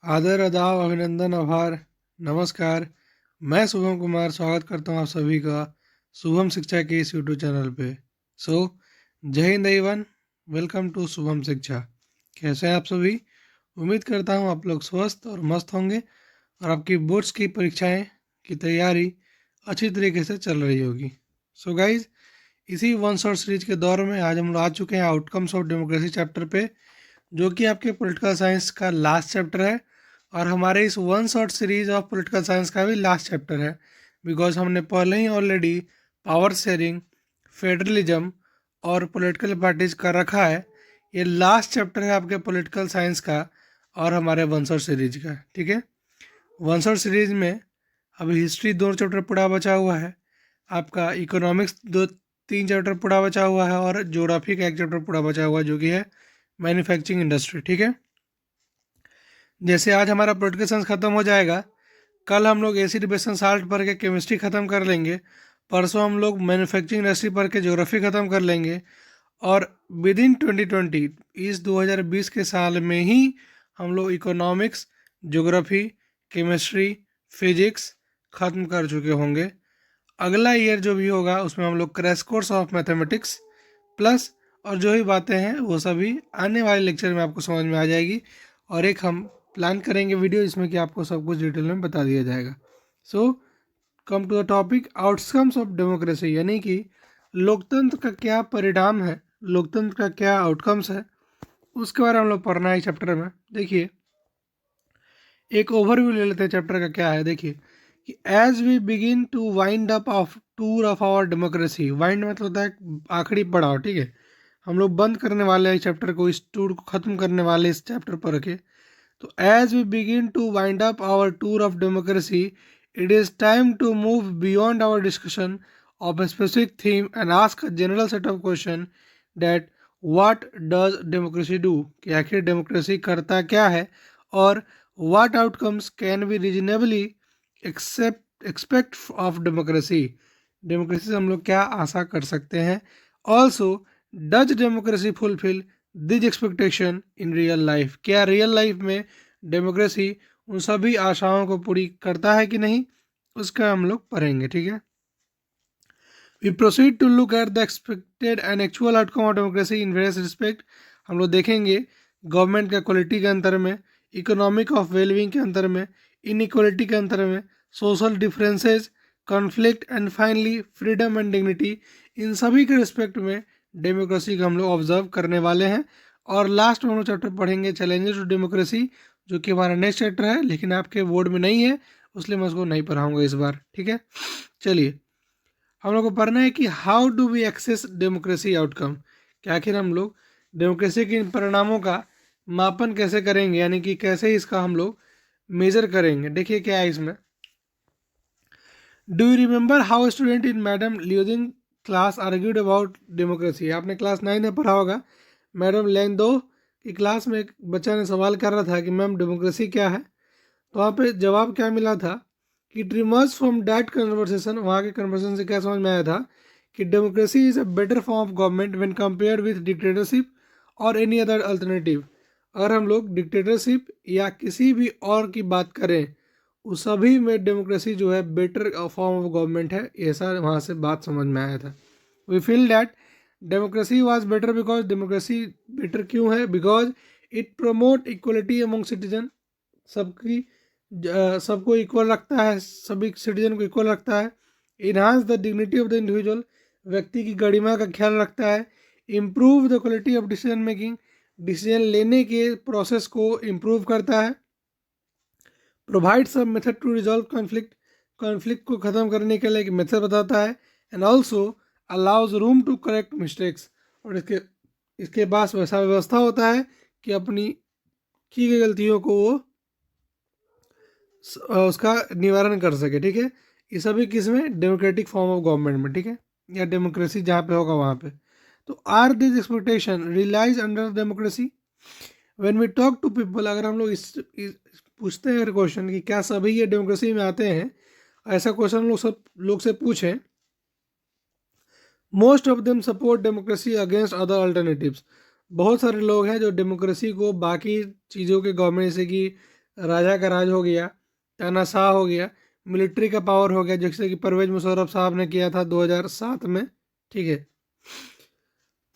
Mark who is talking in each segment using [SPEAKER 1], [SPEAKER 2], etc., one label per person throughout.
[SPEAKER 1] आदर आदाब अभिनंदन आभार नमस्कार। मैं शुभम कुमार स्वागत करता हूँ आप सभी का शुभम शिक्षा के इस यूट्यूब चैनल पे। So Jai Hind everyone, welcome to Shubham Shiksha. कैसे हैं आप सभी? उम्मीद करता हूँ आप लोग स्वस्थ और मस्त होंगे और आपकी बोर्ड्स की परीक्षाएं की तैयारी अच्छी तरीके से चल रही होगी। सो गाइज, इसी वन शॉट सीरीज के दौर में आज हम लोग आ चुके हैं आउटकम्स ऑफ डेमोक्रेसी चैप्टर पे, जो कि आपके पॉलिटिकल साइंस का लास्ट चैप्टर है और हमारे इस one shot series of political science का भी लास्ट चैप्टर है। बिकॉज हमने पहले ही ऑलरेडी पावर शेयरिंग, फेडरलिज्म और पॉलिटिकल पार्टीज कर रखा है। ये लास्ट चैप्टर है आपके पॉलिटिकल साइंस का और हमारे वन शॉट सीरीज का। ठीक है, वन शॉट सीरीज में अभी हिस्ट्री 2 चैप्टर पूरा बचा हुआ है, आपका इकोनॉमिक्स 2-3 चैप्टर पूरा बचा हुआ है और ज्योग्राफी का 1 चैप्टर पूरा बचा हुआ है जो कि है मैन्युफैक्चरिंग इंडस्ट्री। ठीक है, जैसे आज हमारा पॉलिटिकल साइंस खत्म हो जाएगा, कल हम लोग एसिड बेस एंड साल्ट पढ़ के केमिस्ट्री ख़त्म कर लेंगे, परसों हम लोग मैन्युफैक्चरिंग इंडस्ट्री पढ़ के ज्योग्राफी ख़त्म कर लेंगे और विद इन 2020 इस 2020 के साल में ही हम लोग इकोनॉमिक्स, ज्योग्राफी, केमिस्ट्री, फिजिक्स ख़त्म कर चुके होंगे। अगला ईयर जो भी होगा उसमें हम लोग crash course of mathematics plus और जो भी बातें हैं वो सभी आने वाले लेक्चर में आपको समझ में आ जाएगी और एक हम प्लान करेंगे वीडियो जिसमें कि आपको सब कुछ डिटेल में बता दिया जाएगा। So come to the topic, outcomes of democracy, यानी कि लोकतंत्र का क्या परिणाम है, लोकतंत्र का क्या आउटकम्स है, उसके बारे में हम लोग पढ़ना है चैप्टर में। देखिए, एक ओवरव्यू ले लेते हैं चैप्टर का क्या है। देखिए कि as we begin to wind up of tour of our democracy, wind मतलब होता है आखिरी पड़ाव। ठीक है, हम लोग बंद करने वाले हैं चैप्टर को, इस टूर को ख़त्म करने वाले इस चैप्टर पर रखे। तो as we begin to wind up our tour of democracy, it is time to move beyond our discussion of a specific theme and ask a general set of question that what does democracy do, कि आखिर democracy करता क्या है और what outcomes can we reasonably expect of democracy, democracy से हम लोग क्या आशा कर सकते हैं। Also does democracy fulfil these expectation in real life, क्या रियल लाइफ में डेमोक्रेसी उन सभी आशाओं को पूरी करता है कि नहीं, उसका हम लोग पढ़ेंगे। ठीक है, we proceed to look at the expected and actual outcome of democracy in various respect. हम लोग देखेंगे गवर्नमेंट का क्वालिटी के अंतर में, इकोनॉमिक ऑफ वेलबींग के अंतर में, इनइक्वालिटी के अंतर में, social differences, conflict and finally freedom and dignity, इन सभी के रिस्पेक्ट में डेमोक्रेसी को हम लोग ऑब्जर्व करने वाले हैं। और लास्ट में हम लोग चैप्टर पढ़ेंगे चैलेंजेस टू डेमोक्रेसी, जो कि हमारा नेक्स्ट चैप्टर है लेकिन आपके बोर्ड में नहीं है, इसलिए मैं उसको नहीं पढ़ाऊंगा इस बार। ठीक है, चलिए हम लोग को पढ़ना है कि how do we access democracy outcome, कि आखिर हम लोग डेमोक्रेसी के इन परिणामों का मापन कैसे करेंगे, यानी कि कैसे इसका हम लोग मेजर करेंगे। देखिए क्या है इसमें, do you remember how student in madam लियोदिन क्लास आर्ग्यूड अबाउट डेमोक्रेसी, आपने क्लास 9 में पढ़ा होगा। मैडम लेंदो की क्लास में एक बच्चा ने सवाल कर रहा था कि मैम डेमोक्रेसी क्या है, तो वहाँ पे जवाब क्या मिला था कि इट रिमर्ज फ्रॉम डैट कन्वर्सेशन, वहाँ के कन्वर्सेशन से क्या समझ में आया था कि democracy is a better form of government when compare with dictatorship और एनी अदर अल्टरनेटिव। अगर हम लोग डिक्टेटरशिप या किसी भी और की बात करें, उस सभी में डेमोक्रेसी जो है बेटर फॉर्म ऑफ गवर्नमेंट है, ऐसा वहाँ से बात समझ में आया था। We feel that democracy was better because, democracy better क्यों है, because it promote equality among citizen, सबकी सबको इक्वल रखता है, सभी सिटीजन को इक्वल रखता है। Enhance the dignity of the individual, व्यक्ति की गरिमा का ख्याल रखता है। Improve the quality of decision making, decision लेने के प्रोसेस को इम्प्रूव करता है। Provides method to resolve conflict, conflict को ख़त्म करने के लिए एक मेथड बताता है। And also allows room to correct mistakes, और इसके पास वैसा व्यवस्था होता है कि अपनी की गई गलतियों को वो उसका निवारण कर सके। ठीक है, ये सभी किस में, डेमोक्रेटिक फॉर्म ऑफ गवर्नमेंट में। ठीक है, या डेमोक्रेसी जहाँ पे होगा वहाँ पे। तो are this expectation realise under democracy, when we talk to people, अगर हम लोग इस पूछते हैं क्वेश्चन कि क्या सभी ये डेमोक्रेसी में आते हैं, ऐसा क्वेश्चन हम लोग सब लोग से पूछें, most of them support democracy against other alternatives, बहुत सारे लोग हैं जो डेमोक्रेसी को बाकी चीज़ों के गवर्नमेंट जैसे कि राजा का राज हो गया, तानाशाह हो गया, मिलिट्री का पावर हो गया, जैसे कि परवेज मुशर्रफ साहब ने किया था 2007 में, ठीक है।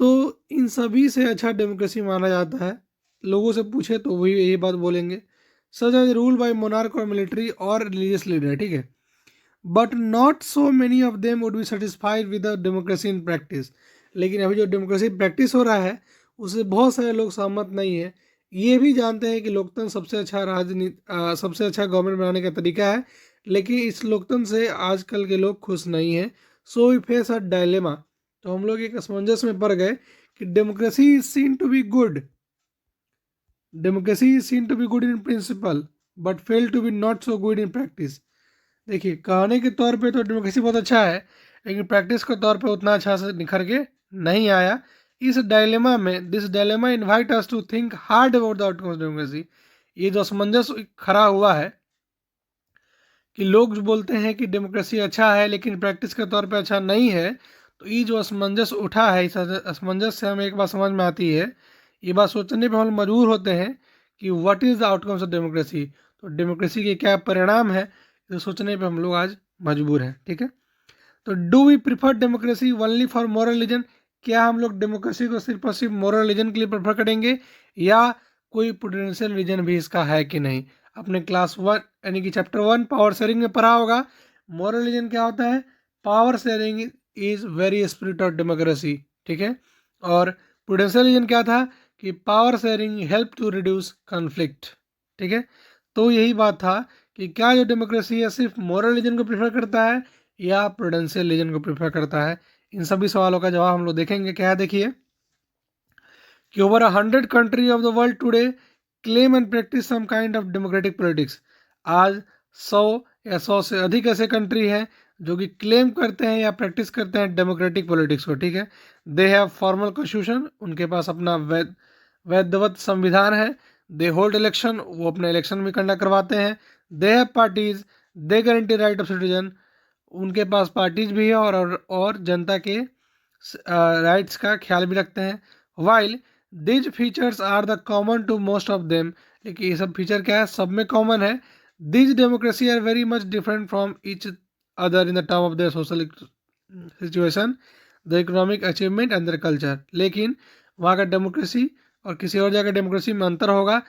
[SPEAKER 1] तो इन सभी से अच्छा डेमोक्रेसी माना जाता है। लोगों से पूछे तो वही यही बात बोलेंगे, such as rule by monarch और मिलिट्री और रिलीजियस लीडर, ठीक है। But not so many of them would be satisfied with the democracy in practice. लेकिन अभी जो डेमोक्रेसी प्रैक्टिस हो रहा है उससे बहुत सारे लोग सहमत नहीं है। ये भी जानते हैं कि लोकतंत्र सबसे अच्छा राजनीति सबसे अच्छा गवर्नमेंट बनाने का तरीका है, लेकिन इस लोकतंत्र से आजकल के लोग खुश नहीं हैं। So we face a dilemma. तो हम लोग एक असमंजस में पड़ गए कि democracy is seen to be good, democracy is seen to be good in principle but fail to be not so good in practice. देखिए, कहने के तौर पे तो डेमोक्रेसी बहुत अच्छा है, लेकिन प्रैक्टिस के तौर पे उतना अच्छा से निखर के नहीं आया। इस डायलेमा में this dilemma invite us to think hard about the outcomes of democracy. ये जो असमंजस खड़ा हुआ है कि लोग जो बोलते हैं कि डेमोक्रेसी अच्छा है लेकिन प्रैक्टिस के तौर पे अच्छा नहीं है, तो ये जो असमंजस उठा है, इस असमंजस से हमें एक बात समझ में आती है, ये बात सोचने पे हम मजबूर होते हैं कि what is the outcomes of democracy. तो डेमोक्रेसी के क्या परिणाम है, तो सोचने पे हम लोग आज मजबूर हैं, ठीक है। तो do we prefer democracy only for moral reason. क्या हम लोग डेमोक्रेसी को सिर्फ और सिर्फ मोरल रीजन के लिए प्रेफर करेंगे, या कोई पोटेंशियल रीजन भी इसका है कि नहीं। अपने क्लास 1 यानी कि चैप्टर 1 पावर शेयरिंग में पढ़ा होगा। मोरल रीजन क्या होता है, power sharing is very spirit of democracy, ठीक है। और पोटेंशियल रीजन क्या था कि power sharing help to reduce conflict, ठीक है। तो यही बात था कि क्या जो डेमोक्रेसी है सिर्फ मोरल रीजन को प्रेफर करता है या प्रूडेंशियल रीजन को प्रेफर करता है। इन सभी सवालों का जवाब हम लोग देखेंगे। क्या है, देखिए कि over 100 country of the world today claim and practice some kind of democratic politics. आज 100 या 100 से अधिक ऐसे कंट्री हैं जो कि क्लेम करते हैं या प्रैक्टिस करते हैं डेमोक्रेटिक पॉलिटिक्स को, ठीक है। दे हैव फॉर्मल कॉन्स्टिट्यूशन, उनके पास अपना वैधवत संविधान है। दे होल्ड इलेक्शन, वो अपने इलेक्शन भी कंडक्ट करवाते हैं। They have parties, they guarantee right of citizen, उनके पास पार्टीज भी है और जनता के राइट्स का ख्याल भी रखते हैं। While these features are the common to most of them, लेकिन ये सब फीचर क्या है, सब में कॉमन है। These democracy are very much different from each other in the term of their social situation, the economic achievement and their culture. लेकिन वहाँ का डेमोक्रेसी और किसी और जगह डेमोक्रेसी में अंतर होगा,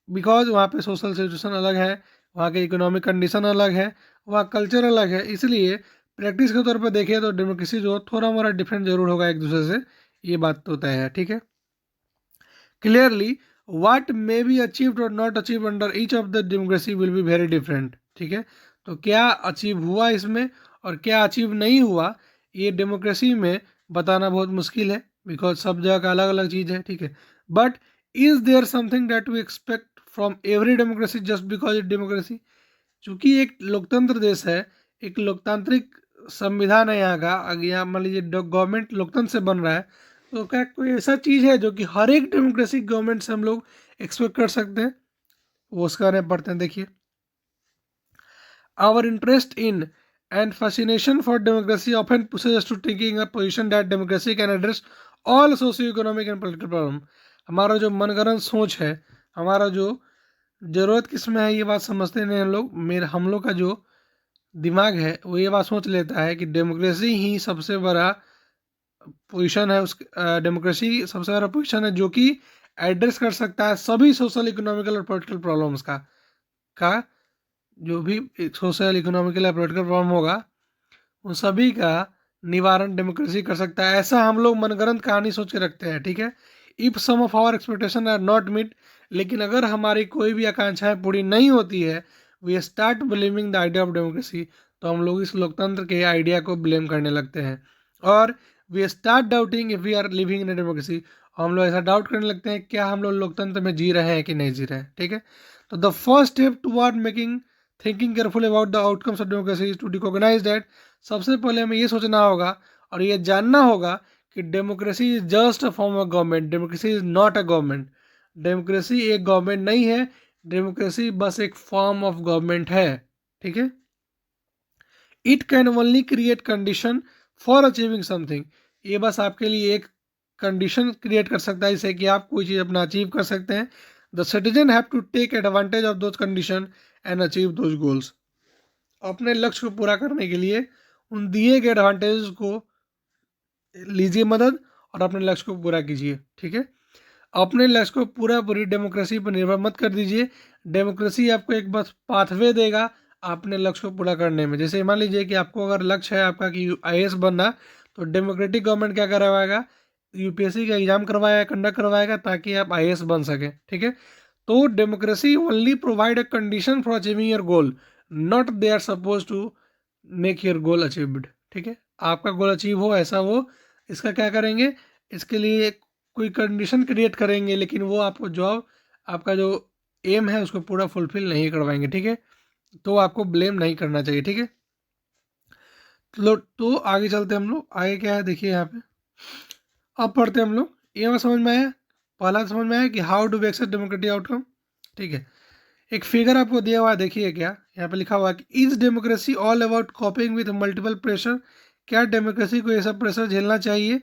[SPEAKER 1] बिकॉज वहाँ पे सोशल सिचुएशन अलग है, वहाँ के इकोनॉमिक कंडीशन अलग है, वहाँ कल्चर अलग है। इसलिए प्रैक्टिस के तौर पर देखें तो डेमोक्रेसी जो थोड़ा मोड़ा डिफरेंट जरूर होगा एक दूसरे से, ये बात तो तय है, ठीक है। Clearly what may be achieved और not achieve under each of the democracy will be very different, ठीक है। तो क्या अचीव हुआ इसमें और क्या अचीव नहीं हुआ, ये डेमोक्रेसी में बताना बहुत मुश्किल है, बिकॉज सब जगह का अलग अलग चीज़ है, ठीक है। But is there something that we expect from every democracy just because it democracy. चूंकि एक लोकतंत्र देश है, एक लोकतांत्रिक संविधान है यहाँ का, अगर यहाँ मान लीजिए गवर्नमेंट लोकतंत्र से बन रहा है, तो क्या कोई ऐसा चीज़ है जो कि हर एक डेमोक्रेटिक गवर्नमेंट से हम लोग एक्सपेक्ट कर सकते हैं। वो उसका बारे में पढ़ते हैं, देखिए। Our interest in and fascination for democracy often pushes us to taking a position that democracy can address all socio economic and political problem. हमारा जो मनगढ़ंत सोच है, हमारा जो ज़रूरत किस में है, ये बात समझते नहीं हम लोग। हम लोग का जो दिमाग है वो ये बात सोच लेता है कि डेमोक्रेसी ही सबसे बड़ा पोजीशन है, उस डेमोक्रेसी सबसे बड़ा पोजीशन है जो कि एड्रेस कर सकता है सभी सोशल इकोनॉमिकल और पॉलिटिकल प्रॉब्लम्स का जो भी सोशल इकोनॉमिकल या पॉलिटिकल प्रॉब्लम होगा उन सभी का निवारण डेमोक्रेसी कर सकता है। ऐसा हम लोग मनगढ़ंत कहानी सोच के रखते हैं, ठीक है। If some of our expectation are not meet, लेकिन अगर हमारी कोई भी आकांक्षाएं पूरी नहीं होती है, we start blaming the idea of democracy, तो हम लोग इस लोकतंत्र के आइडिया को ब्लेम करने लगते हैं। और we start doubting if we are living in democracy, हम लोग ऐसा डाउट करने लगते हैं क्या हम लोग लोकतंत्र में जी रहे हैं कि नहीं जी रहे हैं, ठीक है। तो the first step toward making thinking careful about the outcomes of democracy is to recognise that, सबसे पहले हमें ये सोचना होगा और ये जानना होगा कि democracy is just a form of government, democracy is not a government. Democracy एक गवर्नमेंट नहीं है, डेमोक्रेसी बस एक फॉर्म ऑफ गवर्नमेंट है, ठीक है। It can only create condition for achieving something, ये बस आपके लिए एक कंडीशन क्रिएट कर सकता है जिससे कि आप कोई चीज़ अपना अचीव कर सकते हैं। The citizen have to take advantage of those condition and achieve those goals. अपने लक्ष्य को पूरा करने के लिए उन दिए गए एडवांटेज को लीजिए मदद और अपने लक्ष्य को पूरा कीजिए। ठीक है, अपने लक्ष्य को पूरी डेमोक्रेसी पर निर्भर मत कर दीजिए। डेमोक्रेसी आपको एक बस पाथवे देगा अपने लक्ष्य को पूरा करने में। जैसे मान लीजिए कि आपको अगर लक्ष्य है आपका कि आईएएस बनना, तो डेमोक्रेटिक गवर्नमेंट क्या करवाएगा, यूपीएससी का एग्जाम करवाएगा, कंडक्ट करवाएगा ताकि आप आईएएस बन सके। ठीक है, तो democracy only provide a condition for achieving your goal, not they are suppose to make your goal achieved. ठीक है, आपका गोल अचीव हो ऐसा वो इसका क्या करेंगे, इसके लिए कोई कंडीशन क्रिएट करेंगे, लेकिन वो आपको जॉब आपका जो एम है उसको पूरा फुलफिल नहीं करवाएंगे। ठीक है, तो आपको ब्लेम नहीं करना चाहिए। ठीक है, तो आगे चलते हम लोग। आगे क्या है देखिए यहाँ पे, अब पढ़ते हम लोग। ये हमें समझ में आया, पहला समझ में आया कि how do we accept democratic outcome. ठीक है, एक फिगर आपको दिया हुआ है, देखिए क्या यहाँ पे लिखा हुआ है कि is democracy all about कॉपिंग with multiple pressure. क्या डेमोक्रेसी को ये सब प्रेशर झेलना चाहिए।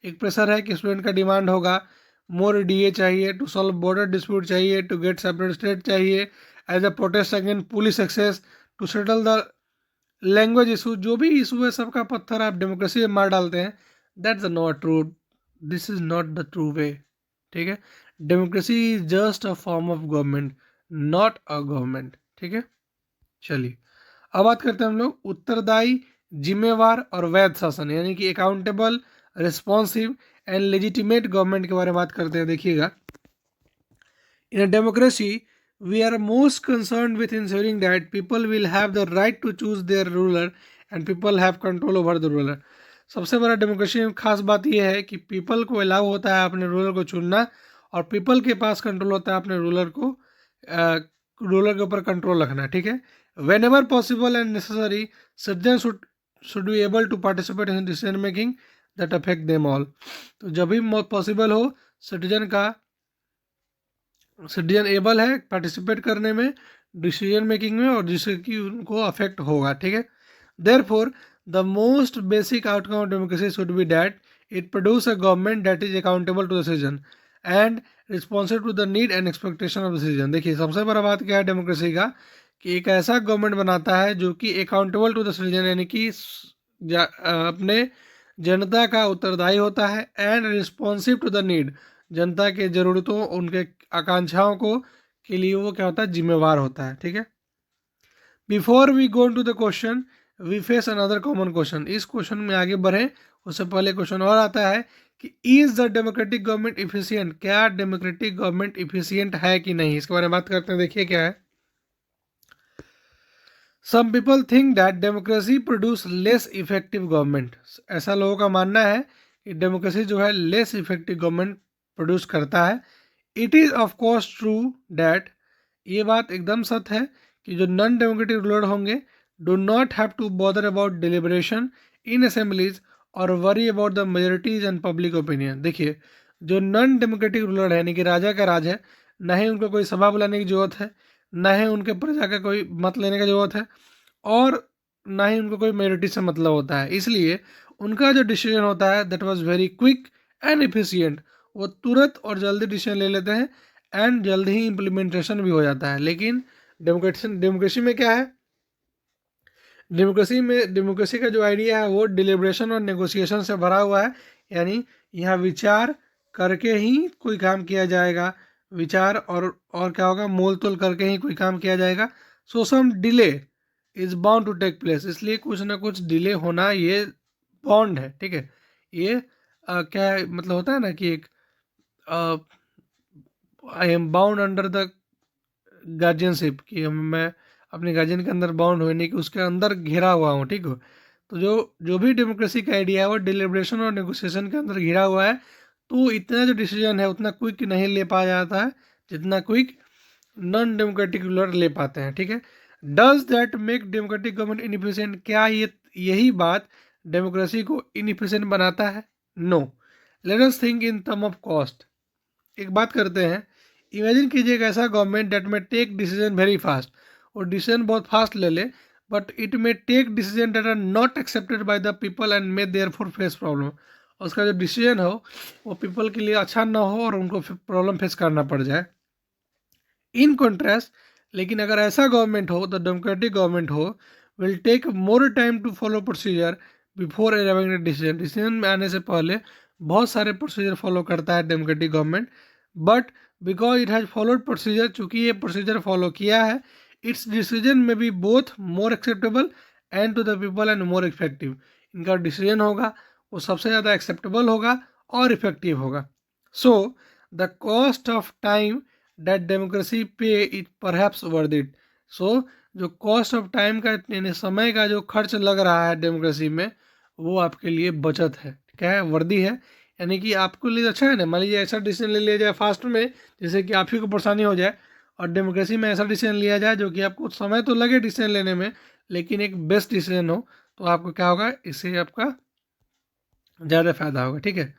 [SPEAKER 1] एक प्रेशर है कि स्टूडेंट का डिमांड होगा मोर डीए चाहिए, टू सॉल्व बॉर्डर डिस्प्यूट चाहिए, टू गेट सेपरेट स्टेट चाहिए, as a protest against police excess, to settle the language issue. जो भी इशू है सबका पत्थर आप डेमोक्रेसी में मार डालते हैं। That's not true, this is not the true वे। ठीक है, democracy is just a form of government, not a government. ठीक है, चलिए अब बात करते हैं हम लोग उत्तरदायी, जिम्मेवार और वैध शासन, यानी कि accountable, responsive and legitimate government के बारे में बात करते हैं। देखिएगा, in a democracy we are most concerned with ensuring that people will have the right to choose their ruler and people have control over the ruler। सबसे बड़ा democracy में खास बात यह है कि पीपल को अलाउ होता है अपने रूलर को चुनना, और पीपल के पास कंट्रोल होता है अपने रूलर को रूलर के ऊपर कंट्रोल रखना। ठीक है, whenever possible and necessary citizen should be able to participate in decision making that affect them all. तो जब भी पॉसिबल हो सिटीजन एबल है पार्टिसिपेट करने में डिसीजन मेकिंग में, और जिससे कि उनको अफेक्ट होगा। ठीक है, therefore the most basic outcome of democracy should be that it produce a government that is accountable to the citizen and responsive to the need and expectation of the citizen. देखिए सबसे बड़ा बात क्या है democracy का, कि एक ऐसा गवर्नमेंट बनाता है जो कि अकाउंटेबल टू द सिटीजन, यानी कि अपने जनता का उत्तरदायी होता है, and responsive to the need, जनता के ज़रूरतों उनके आकांक्षाओं को के लिए वो क्या होता है, जिम्मेवार होता है। ठीक है, before we go to the question we face another common question. इस क्वेश्चन में आगे बढ़े उससे पहले क्वेश्चन और आता है कि is the democratic government efficient. क्या डेमोक्रेटिक गवर्नमेंट इफिशियंट है कि नहीं, इसके बारे में बात करते हैं। देखिए क्या है, some people think that democracy produce less effective government. ऐसा लोगों का मानना है कि डेमोक्रेसी जो है लेस इफेक्टिव गवर्नमेंट प्रोड्यूस करता है। It is of course true that, ये बात एकदम सत्य है कि जो नॉन डेमोक्रेटिक रूलर होंगे do not have to bother about deliberation in assemblies और worry about the majorities and public opinion. देखिए जो नॉन डेमोक्रेटिक रूलर है, यानी कि राजा का राज है, ना ही उनको कोई सभा बुलाने की जरूरत है, ना ही उनके प्रजा का कोई मत लेने की जरूरत है, और ना ही उनको कोई मेजोरिटी से मतलब होता है। इसलिए उनका जो डिसीजन होता है that was very quick and efficient. वो तुरंत और जल्दी डिसीजन ले लेते हैं एंड जल्दी ही इम्प्लीमेंटेशन भी हो जाता है। लेकिन डेमोक्रेसी में क्या है, डेमोक्रेसी का जो आइडिया है वो डिलिब्रेशन और नेगोशिएशन से भरा हुआ है, यानी यहाँ विचार करके ही कोई काम किया जाएगा, विचार और क्या होगा, मोल तोल करके ही कोई काम किया जाएगा। So some delay is bound to take place, इसलिए कुछ ना कुछ डिले होना ये बॉन्ड है। ठीक है, ये क्या है, मतलब होता है ना कि एक I am bound under the guardianship, कि मैं अपने गार्जियन के अंदर बाउंड होने की उसके अंदर घिरा हुआ हूँ। ठीक हो, तो जो भी डेमोक्रेसी का आइडिया है वो डिलिब्रेशन और नेगोशिएशन के अंदर घिरा हुआ है। तो इतना जो डिसीजन है उतना क्विक नहीं ले पाया जाता है जितना क्विक नॉन डेमोक्रेटिक रूलर ले पाते हैं। ठीक है, does that make democratic government inefficient. क्या यही बात डेमोक्रेसी को इनएफिशिएंट बनाता है? No. Let us think in term of cost. एक बात करते हैं, इमेजिन कीजिए एक ऐसा government that may take decision very fast, और डिसीजन बहुत फास्ट ले ले, but it may take decision that are not accepted by the people and may therefore face problem. और उसका जो डिसीजन हो वो पीपल के लिए अच्छा ना हो और उनको प्रॉब्लम फेस करना पड़ जाए। इन कॉन्ट्रास्ट, लेकिन अगर ऐसा गवर्नमेंट हो, द डेमोक्रेटिक गवर्नमेंट हो, will take more time to follow procedure before arriving at decision. Decision में आने से पहले बहुत सारे प्रोसीजर फॉलो करता है democratic government, but because it has followed procedure, चूंकि ये प्रोसीजर फॉलो किया है, its decision may be both more acceptable and to the people and more effective. इनका डिसीजन होगा वो सबसे ज़्यादा एक्सेप्टेबल होगा और इफेक्टिव होगा। So the cost of time that democracy pay it perhaps worth it. So जो कॉस्ट ऑफ टाइम का यानी समय का जो खर्च लग रहा है डेमोक्रेसी में, वो आपके लिए बचत है, क्या है, वर्दी है। यानी कि आपको लिए अच्छा है ना। मान लीजिए ऐसा डिसीजन ले लिया जाए फास्ट में, जैसे कि आप ही को परेशानी हो जाए, और डेमोक्रेसी में ऐसा डिसीजन लिया जाए जो कि आपको समय तो लगे डिसीजन लेने में, लेकिन एक बेस्ट डिसीजन हो, तो आपको क्या होगा, इससे आपका ज़्यादा फायदा होगा, ठीक है।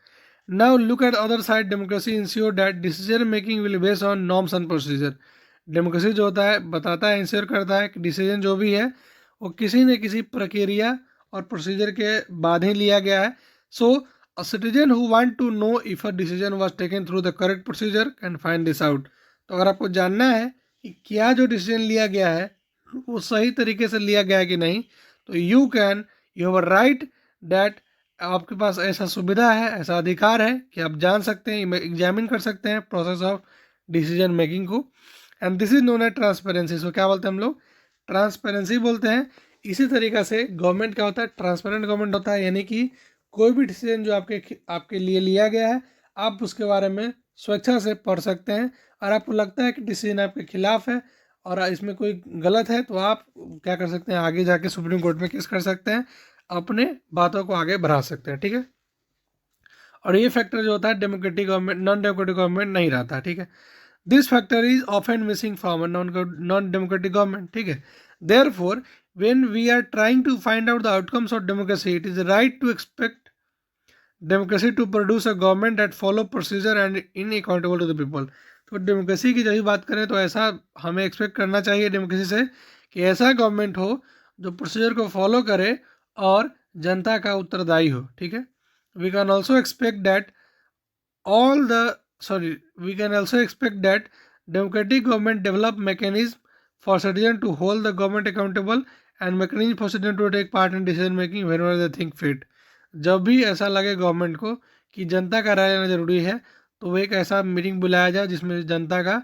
[SPEAKER 1] Now look at other side, democracy ensure that decision making will based on norms and procedure. Democracy जो होता है बताता है, इंश्योर करता है कि डिसीजन जो भी है वो किसी न किसी प्रक्रिया और प्रोसीजर के बाद ही लिया गया है। So a citizen who want to know if a decision was taken through the correct procedure can find this out. तो अगर आपको जानना है कि क्या जो डिसीजन लिया गया है वो सही तरीके से लिया गया है कि नहीं, तो यू हैव राइट दैट, आपके पास ऐसा सुविधा है, ऐसा अधिकार है कि आप जान सकते हैं, एग्जामिन कर सकते हैं प्रोसेस ऑफ डिसीजन मेकिंग को। And this is known as transparency. So क्या बोलते हैं हम लोग, ट्रांसपेरेंसी बोलते हैं। इसी तरीके से गवर्नमेंट क्या होता है, ट्रांसपेरेंट गवर्नमेंट होता है, यानी कि कोई भी डिसीजन जो आपके लिए लिया गया है, आप उसके बारे में स्वेच्छा से पढ़ सकते हैं, और आपको लगता है कि डिसीजन आपके खिलाफ है और इसमें कोई गलत है, तो आप क्या कर सकते हैं, आगे जाके सुप्रीम कोर्ट में केस कर सकते हैं, अपने बातों को आगे बढ़ा सकते हैं, ठीक है। और ये फैक्टर जो होता है democratic government, non democratic government नहीं रहता, ठीक है। This factor is often missing from a non democratic government, ठीक है। Therefore when we are trying to find out the outcomes of democracy, it is right to expect democracy to produce a government that follow procedure and in accountable to the people। तो democracy की जब भी बात करें तो ऐसा हमें expect करना चाहिए डेमोक्रेसी से कि ऐसा गवर्नमेंट हो जो प्रोसीजर को फॉलो करे और जनता का उत्तरदायी हो, ठीक है। We can also expect that all the sorry we can also expect that democratic government develop mechanism for citizen to hold the government accountable and mechanism for citizen to take part in decision making whenever they think fit। जब भी ऐसा लगे government को कि जनता का राय लेना जरूरी है, तो वो एक ऐसा मीटिंग बुलाया जाए जिसमें जनता का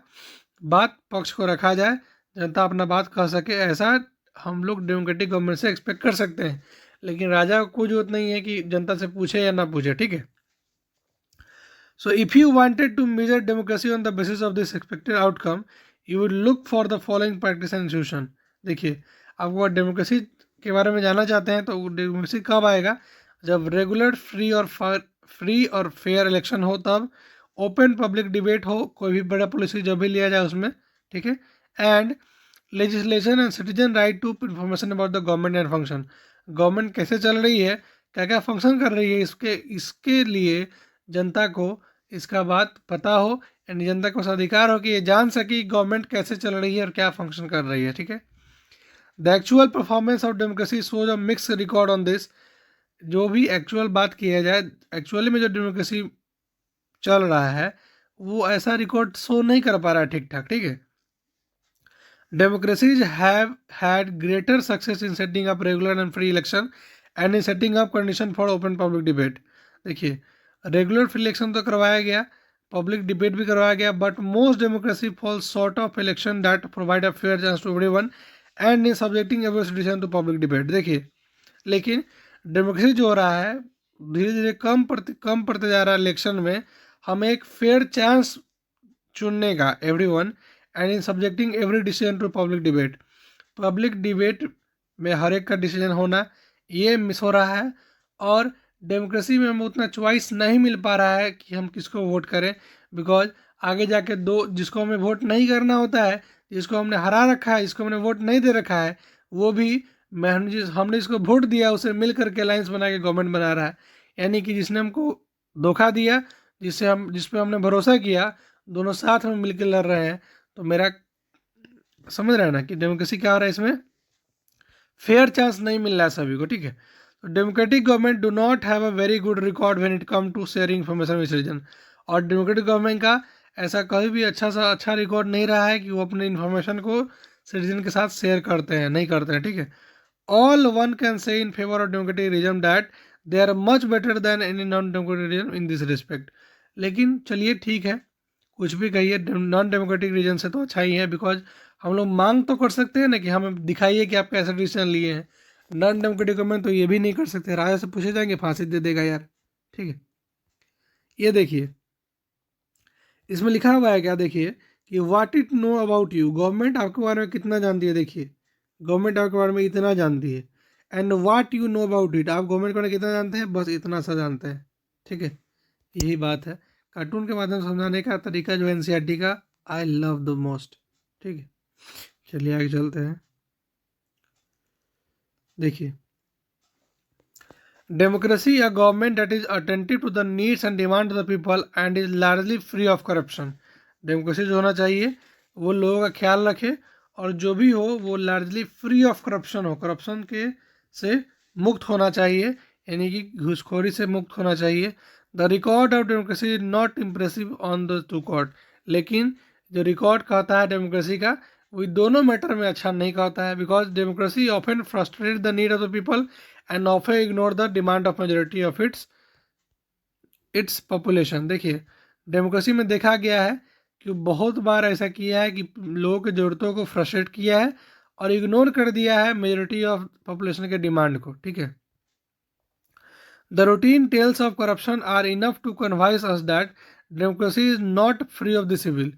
[SPEAKER 1] बात पक्ष को रखा जाए, जनता अपना बात कह सके। ऐसा हम लोग डेमोक्रेटिक गवर्नमेंट से एक्सपेक्ट कर सकते हैं, लेकिन राजा को कोई जरूरत नहीं है कि जनता से पूछे या ना पूछे, ठीक है। So if you wanted to measure democracy on the basis of this expected outcome, you would look for the following practice and institution। देखिए, आपको डेमोक्रेसी के बारे में जानना चाहते हैं तो डेमोक्रेसी कब आएगा, जब रेगुलर फ्री और फेयर इलेक्शन हो, तब ओपन पब्लिक डिबेट हो, कोई भी बड़ा पॉलिसी जब भी लिया जाए उसमें, ठीक है। And legislation and citizen right to information about the government and function. Government कैसे चल रही है, क्या क्या फंक्शन कर रही है, इसके लिए जनता को इसका बात पता हो, यानी जनता को अधिकार हो कि ये जान सके गवर्नमेंट कैसे चल रही है और क्या फंक्शन कर रही है, ठीक है। The actual performance of democracy shows a mix record on this. जो भी एक्चुअल बात किया जाए, एक्चुअली में जो डेमोक्रेसी चल रहा है वो ऐसा रिकॉर्ड शो नहीं कर पा रहा है ठीक ठाक, ठीक है। Democracies have had greater success in setting up regular and free election and in setting up condition for open public debate। देखिए, रेगुलर फ्री इलेक्शन तो करवाया गया, पब्लिक डिबेट भी करवाया गया, but most democracy falls short of election that provide a fair chance to everyone and in subjecting every citizen to public debate. देखिए, लेकिन democracy जो हो रहा है धीरे धीरे कम पड़ते जा रहा है इलेक्शन में, हमें एक फेयर चांस चुनने का everyone and in subjecting every decision to public debate. Public debate में हर एक का डिसीजन होना ये मिस हो रहा है, और डेमोक्रेसी में हमें उतना चॉइस नहीं मिल पा रहा है कि हम किसको वोट करें, बिकॉज आगे जाके दो जिसको हमें वोट नहीं करना होता है, जिसको हमने हरा रखा है, जिसको हमने वोट नहीं दे रखा है, वो भी हमने जिसको वोट दिया उसे मिल करके अलायंस बना के गवर्नमेंट बना रहा है। यानी कि जिसने हमको धोखा दिया, जिस पे हमने भरोसा किया, दोनों साथ में मिलकर लड़ रहे हैं। तो मेरा समझ रहे हैं ना कि डेमोक्रेसी क्या हो रहा है, इसमें फेयर चांस नहीं मिल रहा है सभी को, ठीक है। तो democratic government do not have a very good record when it come to sharing information with citizen. और डेमोक्रेटिक गवर्नमेंट का ऐसा कभी भी अच्छा रिकॉर्ड नहीं रहा है कि वो अपने इन्फॉर्मेशन को सिटीजन के साथ शेयर करते हैं, नहीं करते हैं, ठीक है। All one can say in favour of democratic regime that they are much better than any non democratic regime in this respect. लेकिन चलिए ठीक है, कुछ भी कहिए, नॉन डेमोक्रेटिक रीजन से तो अच्छा ही है, बिकॉज हम लोग मांग तो कर सकते हैं ना कि हमें दिखाइए कि आप कैसे डिसीजन लिए हैं। नॉन डेमोक्रेटिक गवर्नमेंट तो ये भी नहीं कर सकते, राजा से पूछे जाएंगे फांसी दे देगा यार, ठीक है। ये देखिए इसमें लिखा हुआ है क्या, देखिए कि what it know about you, government आपके बारे में कितना जानती है। देखिए गवर्नमेंट आपके बारे में इतना जानती है, and what you know about it, आप गवर्नमेंट के बारे में कितना जानते हैं, बस इतना सा जानते हैं, ठीक है। यही बात है, कार्टून के माध्यम से समझाने का तरीका जो एनसीईआरटी का आई लव द मोस्ट, ठीक है। चलिए आगे चलते हैं। देखिए democracy a government that is attentive to the needs and demand of the people and is largely free of corruption. Democracy जो होना चाहिए वो लोगों का ख्याल रखे, और जो भी हो वो लार्जली फ्री ऑफ करप्शन हो, करप्शन के से मुक्त होना चाहिए, यानी कि घूसखोरी से मुक्त होना चाहिए। The record of democracy is not impressive on the two cord, लेकिन जो रिकॉर्ड कहता है डेमोक्रेसी का वो दोनों मैटर में अच्छा नहीं कहता है, because democracy often frustrate the need of the people and often ignore the demand of majority of its population. देखिए डेमोक्रेसी में देखा गया है कि बहुत बार ऐसा किया है कि लोगों की ज़रूरतों को फ्रस्ट्रेट किया है और इग्नोर कर दिया है मेजोरिटी ऑफ पॉपुलेशन के डिमांड को, ठीक है। The routine tales of corruption are enough to convince us that democracy is not free of the civil.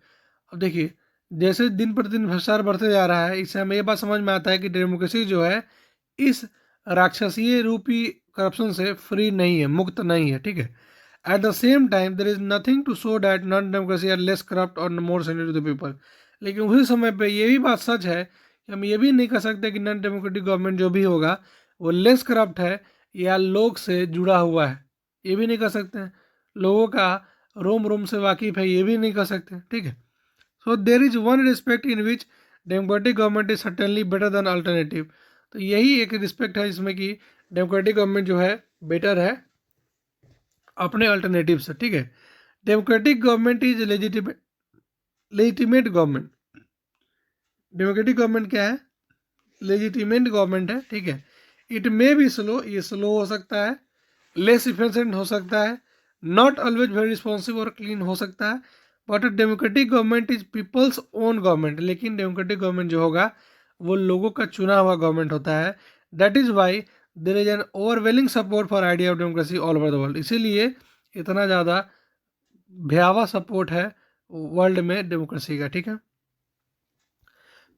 [SPEAKER 1] अब देखिए जैसे दिन प्रतिदिन भ्रष्टाचार बढ़ते जा रहा है, इससे हमें ये बात समझ में आता है कि डेमोक्रेसी जो है इस राक्षसीय रूपी करप्शन से फ्री नहीं है, मुक्त नहीं है, ठीक है। At the same time there is nothing to show that non democracy are less corrupt और more sensitive to the people. लेकिन उसी समय पे ये भी बात सच है कि हम ये भी नहीं कह सकते कि नॉन डेमोक्रेटिक गवर्नमेंट जो भी होगा वो लेस करप्ट है या लोग से जुड़ा हुआ है, ये भी नहीं कह सकते हैं। लोगों का रोम रोम से वाकिफ है, ये भी नहीं कह सकते, ठीक है। So there is one respect in which democratic government is certainly better than alternative. तो यही एक रिस्पेक्ट है इसमें कि डेमोक्रेटिक गवर्नमेंट जो है बेटर है अपने अल्टरनेटिव से, ठीक है। Democratic government is legitimate government. Democratic government क्या है, लेजिटिमेट गवर्नमेंट है, ठीक है। इट मे बी स्लो, ये स्लो हो सकता है, लेस इफिशिएंट हो सकता है, नॉट ऑलवेज वेरी रिस्पॉन्सिव और क्लीन हो सकता है, but democratic government is people's own government. लेकिन डेमोक्रेटिक गवर्नमेंट जो होगा वो लोगों का चुना हुआ गवर्नमेंट होता है। That is why there is an overwhelming support for idea of democracy all over the world. इसीलिए इतना ज़्यादा भयावह सपोर्ट है वर्ल्ड में डेमोक्रेसी का, ठीक है।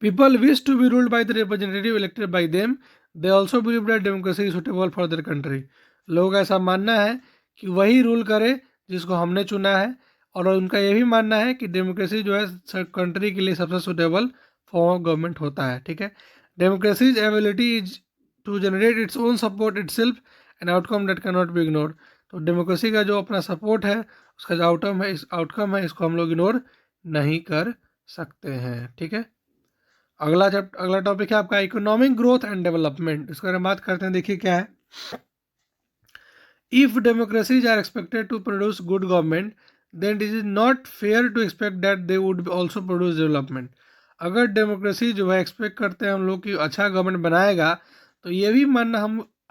[SPEAKER 1] People wish to be ruled by the representative elected by them, they also believe that democracy is suitable for their country. लोगों का ऐसा मानना है कि वही रूल करे जिसको हमने चुना है, और उनका ये भी मानना है कि डेमोक्रेसी जो है कंट्री के लिए सबसे सुटेबल फॉर्म ऑफ गवर्नमेंट होता है, ठीक है। Democracy is ability is to generate its own support itself an outcome that can not be ignored. तो डेमोक्रेसी का जो अपना सपोर्ट है, उसका जो आउटकम है इसको हम लोग इग्नोर नहीं कर सकते हैं, ठीक है। अगला टॉपिक है आपका इकोनॉमिक ग्रोथ एंड डेवलपमेंट। इसके बारे में बात करते हैं। देखिए क्या है, if democracies are expected to produce good government then it is not fair to expect that they would also produce development. अगर डेमोक्रेसी जो है एक्सपेक्ट करते हैं हम लोग कि अच्छा गवर्नमेंट बनाएगा, तो ये भी मानना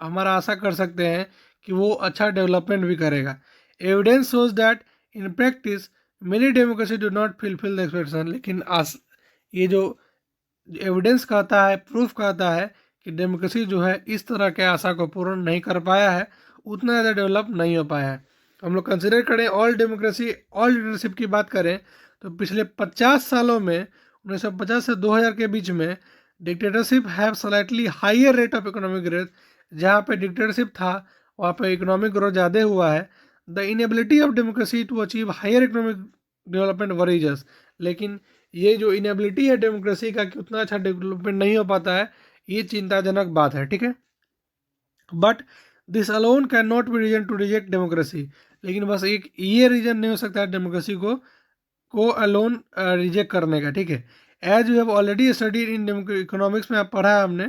[SPEAKER 1] हमारा आशा कर सकते हैं कि वो अच्छा डेवलपमेंट भी करेगा। Evidence shows that in practice many democracy do not fulfil the expectation. लेकिन ये जो एविडेंस कहता है, प्रूफ कहता है कि डेमोक्रेसी जो है इस तरह के आशा को पूर्ण नहीं कर पाया है, उतना ज़्यादा डेवलप नहीं हो पाया है। हम लोग कंसिडर करें ऑल डेमोक्रेसी ऑल लीडरशिप की बात करें तो पिछले 50 सालों में 1950 से 2000 के बीच में dictatorship have slightly higher rate of economic growth. जहाँ पे डिक्टेटरशिप था वहाँ पे इकोनॉमिक ग्रोथ ज़्यादा हुआ है। The inability of democracy to achieve higher economic development worries. लेकिन ये जो इनएबिलिटी है डेमोक्रेसी का कि उतना अच्छा डेवलपमेंट नहीं हो पाता है, ये चिंताजनक बात है, ठीक है। But this alone can not be reason to reject democracy. लेकिन बस एक ये रीजन नहीं हो सकता है डेमोक्रेसी को अलोन रिजेक्ट करने का, ठीक है। As you have already studied in economics में आप पढ़ा है हमने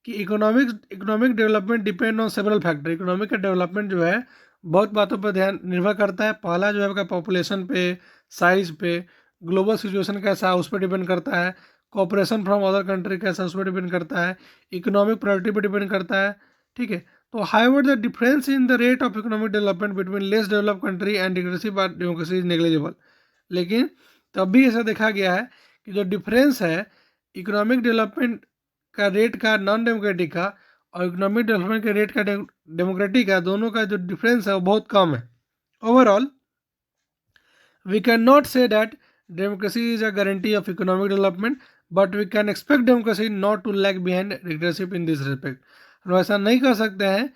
[SPEAKER 1] कि economic development depend on several factor. Economic का डेवलपमेंट जो है बहुत बातों पर ध्यान निर्भर करता है। पहला जो है आपका पॉपुलेशन पे, साइज पे, ग्लोबल सिचुएशन कैसा है उस पर डिपेंड करता है, कॉपरेशन फ्रॉम अदर कंट्री कैसा है उस पर डिपेंड करता है, इकोनॉमिक प्रायोरिटी पर डिपेंड करता है, ठीक है। तो however the difference in the rate of economic development between less developed country and democracy is negligible. लेकिन तब भी ऐसा देखा गया है कि जो डिफरेंस है इकोनॉमिक डेवलपमेंट का रेट का नॉन डेमोक्रेटिक का और इकोनॉमिक डेवलपमेंट के रेट का डेमोक्रेटिक का, दोनों का जो डिफरेंस है वो बहुत कम है। Overall we cannot say that democracy is a guarantee of economic development, but we can expect democracy not to lag behind dictatorship in this respect। हम ऐसा नहीं कर सकते हैं,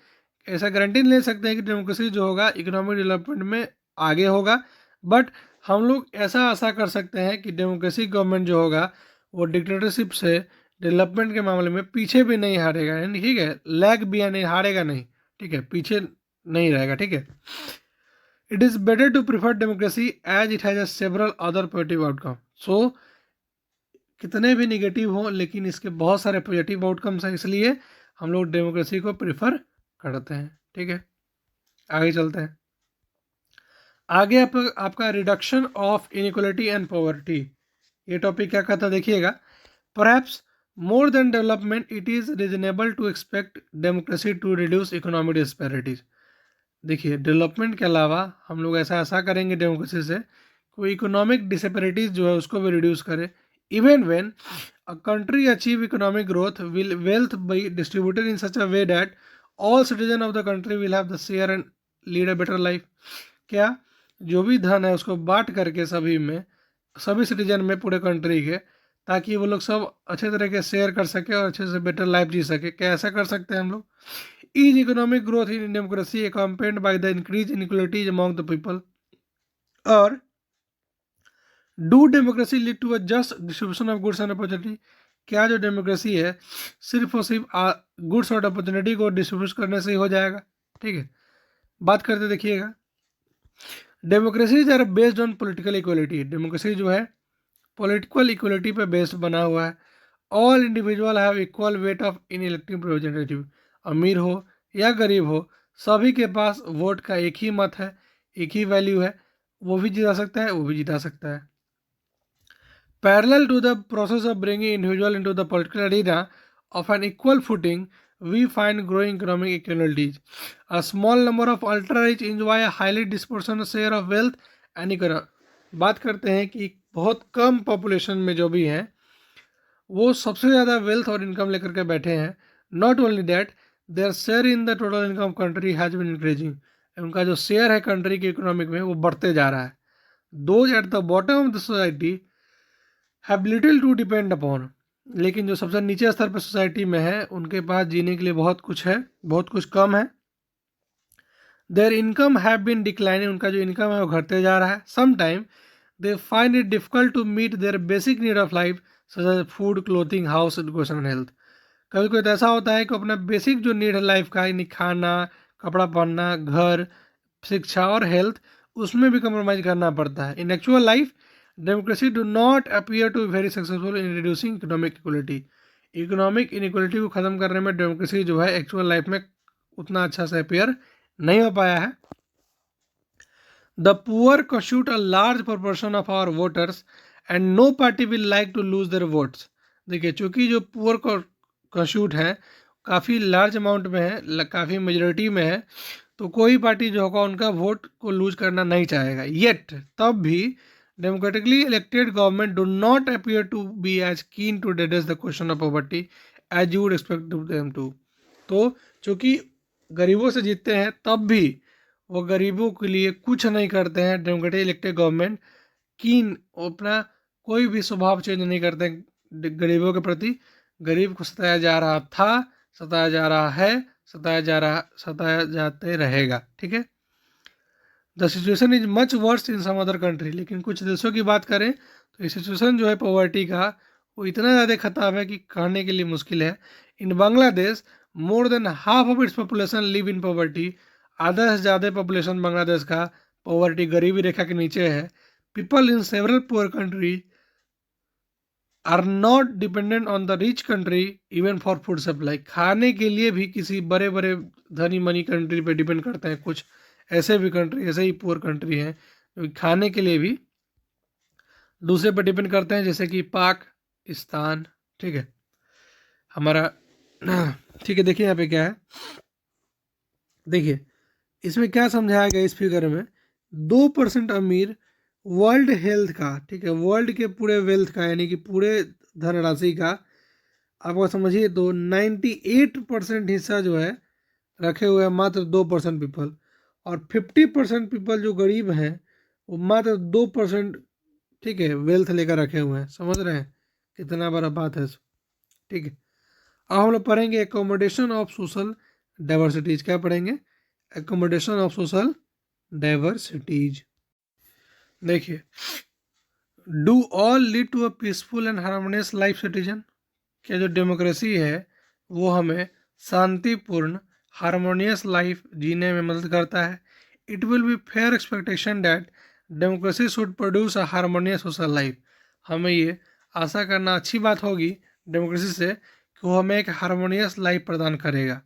[SPEAKER 1] ऐसा गारंटी नहीं ले सकते हैं कि डेमोक्रेसी जो होगा इकोनॉमिक डेवलपमेंट में आगे होगा, बट हम लोग ऐसा आशा कर सकते हैं कि डेमोक्रेसी गवर्नमेंट जो होगा वो डिक्टेटरशिप से डेवलपमेंट के मामले में पीछे भी नहीं हारेगा, यानी ठीक है, लैग भी नहीं, हारेगा नहीं, ठीक है, पीछे नहीं रहेगा, ठीक है। It is better to prefer democracy as it has a several other positive outcome। So कितने भी निगेटिव हों लेकिन इसके बहुत सारे पॉजिटिव आउटकम्स हैं, इसलिए हम लोग डेमोक्रेसी को प्रिफर करते हैं, ठीक है। आगे चलते हैं। आगे आपका reduction of inequality and poverty, ये टॉपिक क्या कहता है देखिएगा। Perhaps more than development it is reasonable to expect democracy to reduce economic disparities. देखिए, डेवलपमेंट के अलावा हम लोग ऐसा आशा करेंगे डेमोक्रेसी से कोई इकोनॉमिक डिसपैरिटीज जो है उसको भी रिड्यूस करे। Even when a country achieve economic growth will wealth be distributed in such a way that all citizen of the country will have the share and lead a better life. क्या जो भी धन है उसको बांट करके सभी में, सभी सिटीजन में पूरे कंट्री के, ताकि वो लोग सब अच्छे तरह के शेयर कर सके और अच्छे से बेटर लाइफ जी सके। क्या ऐसा कर सकते हैं हम लोग? Is economic growth in democracy accompanied by the increased inequalities among the people? Or do democracy lead to a just distribution of goods and opportunity? क्या जो डेमोक्रेसी है सिर्फ और सिर्फ गुड्स और अपॉर्चुनिटी को डिस्ट्रीब्यूट करने से ही हो जाएगा? ठीक है, बात करते देखिएगा। Democracy are based on political equality. Democracy जो है पॉलिटिकल इक्वलिटी पे बेस्ड बना हुआ है। All individual have equal weight of in elective representative. अमीर हो या गरीब हो, सभी के पास वोट का एक ही मत है, एक ही वैल्यू है, वो भी जिता सकता है, वो भी जिता सकता है। Parallel to the process of bringing individual into the political arena of an equal footing we find growing economic inequalities. A small number of ultra rich enjoy a highly disproportionate share of wealth and economic। बात करते हैं कि बहुत कम population में जो भी हैं वो सबसे ज़्यादा वेल्थ और इनकम लेकर के बैठे हैं। Not only that their share in the total income country has been increasing. उनका जो शेयर है कंट्री के इकोनॉमिक में वो बढ़ते जा रहा है। Those at the bottom of the society have little to depend upon. लेकिन जो सबसे नीचे स्तर पर सोसाइटी में है उनके पास जीने के लिए बहुत कुछ है, बहुत कुछ कम है। Their income have been declining. उनका जो इनकम है वो घटते जा रहा है। Some time they find it difficult to meet their basic need of life such as food, clothing, house, education and health. कभी कभी तो ऐसा होता है कि अपना बेसिक जो नीड है लाइफ का, यानी खाना, कपड़ा पहनना, घर, शिक्षा और हेल्थ, उसमें भी कम्प्रोमाइज़ करना पड़ता है। In actual life democracy do not appear to very successful in reducing economic equality. Economic inequality को ख़त्म करने में डेमोक्रेसी जो है एक्चुअल लाइफ में उतना अच्छा से अपीयर नहीं हो पाया है। The poor constitute a large proportion of our voters and no party will like to lose their votes. देखिए, चूँकि जो पुअर कंस्टिट्यूट हैं काफ़ी लार्ज अमाउंट में है, काफ़ी मेजोरिटी में है, तो कोई पार्टी जो होगा उनका वोट को लूज करना नहीं चाहेगा। येट तब भी democratically elected government do not appear to be as keen to address the question of poverty as you would expect them to। तो चूंकि गरीबों से जीतते हैं तब भी वो गरीबों के लिए कुछ नहीं करते हैं। डेमोक्रेटिक इलेक्टेड गवर्नमेंट कीन अपना कोई भी स्वभाव चेंज नहीं करते हैं गरीबों के प्रति। गरीब को सताया जा रहा था, सताया जा रहा है, सताया जाते रहेगा, ठीक है। The situation is much worse in some other country. लेकिन कुछ देशों की बात करें तो ये सिचुएशन जो है पॉवर्टी का वो इतना ज़्यादा खराब है कि कहने के लिए मुश्किल है। In Bangladesh more than half of its population live in poverty. आधा से ज़्यादा पॉपुलेशन बांग्लादेश का पॉवर्टी, गरीबी रेखा के नीचे है। People in several poor country are not dependent on the rich country even for food supply. खाने के लिए भी किसी बड़े बड़े धनी मनी कंट्री पे डिपेंड करते हैं। कुछ ऐसे भी कंट्री, ऐसे ही पुअर कंट्री हैं जो खाने के लिए भी दूसरे पर डिपेंड करते हैं, जैसे कि पाकिस्तान, ठीक है हमारा। ठीक है, देखिए यहाँ पे क्या है, देखिए इसमें क्या समझाया गया इस फिगर में, 2% अमीर वर्ल्ड हेल्थ का, ठीक है वर्ल्ड के पूरे वेल्थ का यानी कि पूरे धनराशि का आपको समझिए तो 98% हिस्सा जो है रखे हुए हैं मात्र 2% पीपल, और 50% पीपल जो गरीब हैं वो मात्र 2% ठीक है वेल्थ लेकर रखे हुए हैं। समझ रहे हैं कितना बड़ा बात है, ठीक है। अब हम लोग पढ़ेंगे एकोमोडेशन ऑफ सोशल डाइवर्सिटीज। क्या पढ़ेंगे? Accommodation of social diversities. देखिए, do all lead to a peaceful and harmonious life citizen. क्या जो डेमोक्रेसी है वो हमें शांतिपूर्ण हार्मोनियस लाइफ जीने में मदद करता है। It will be fair expectation that democracy should produce a harmonious social life. हमें ये आशा करना अच्छी बात होगी डेमोक्रेसी से कि वो हमें एक हार्मोनियस लाइफ प्रदान करेगा।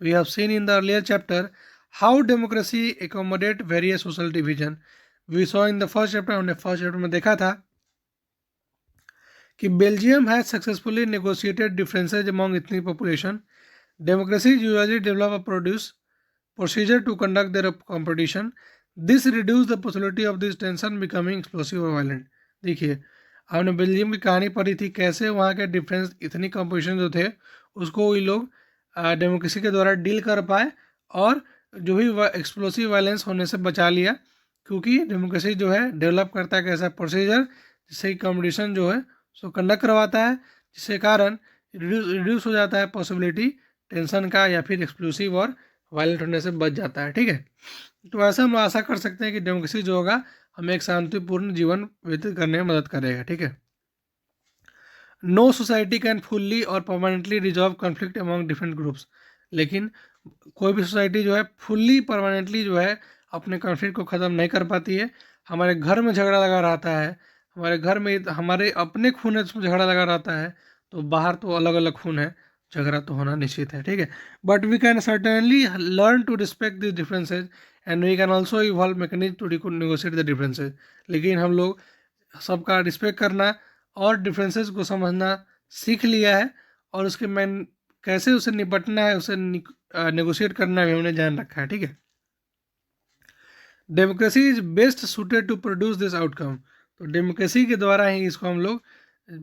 [SPEAKER 1] We have seen in the earlier chapter how democracy accommodate various social division. We saw in the first chapter, हमने फर्स्ट चैप्टर में देखा था कि Belgium has successfully negotiated differences among ethnic population. Democracy usually develop a produce procedure to conduct their competition. This reduce the possibility of this tension becoming explosive or violent. देखिए, आपने Belgium की कहानी पढ़ी थी, कैसे वहाँ के डिफरेंस इतनी कंपोजिशन जो थे उसको ये लोग डेमोक्रेसी के द्वारा डील कर पाए और जो भी एक्सप्लोसिव वायलेंस होने से बचा लिया, क्योंकि डेमोक्रेसी जो है डेवलप करता है एक ऐसा प्रोसीजर जिससे कंपटीशन जो है उसको कंडक्ट करवाता है, जिसके कारण रिड्यूस हो जाता है पॉसिबिलिटी टेंशन का या फिर एक्सप्लोसिव और वायलेंट होने से बच जाता है, ठीक है। तो ऐसे हम आशा कर सकते हैं कि डेमोक्रेसी जो होगा हमें एक शांतिपूर्ण जीवन व्यतीत करने में मदद करेगा, ठीक है। नो सोसाइटी कैन फुल्ली और permanently resolve conflict among different groups. लेकिन कोई भी सोसाइटी जो है फुल्ली परमानेंटली जो है अपने कॉन्फ्लिक्ट को ख़त्म नहीं कर पाती है। हमारे घर में झगड़ा लगा रहता है, हमारे घर में हमारे अपने खून है उसमें झगड़ा लगा रहता है, तो बाहर तो अलग अलग खून है, झगड़ा तो होना निश्चित है, ठीक है। But we can certainly learn to respect this differences and we can also evolve mechanism to negotiate the differences. लेकिन हम लोग सबका रिस्पेक्ट करना और डिफरेंसेस को समझना सीख लिया है, और उसके मैन कैसे उसे निपटना है, उसे नेगोशिएट करना भी हमने जान रखा है, ठीक है। Democracy is best suited to produce this outcome. तो डेमोक्रेसी के द्वारा ही इसको हम लोग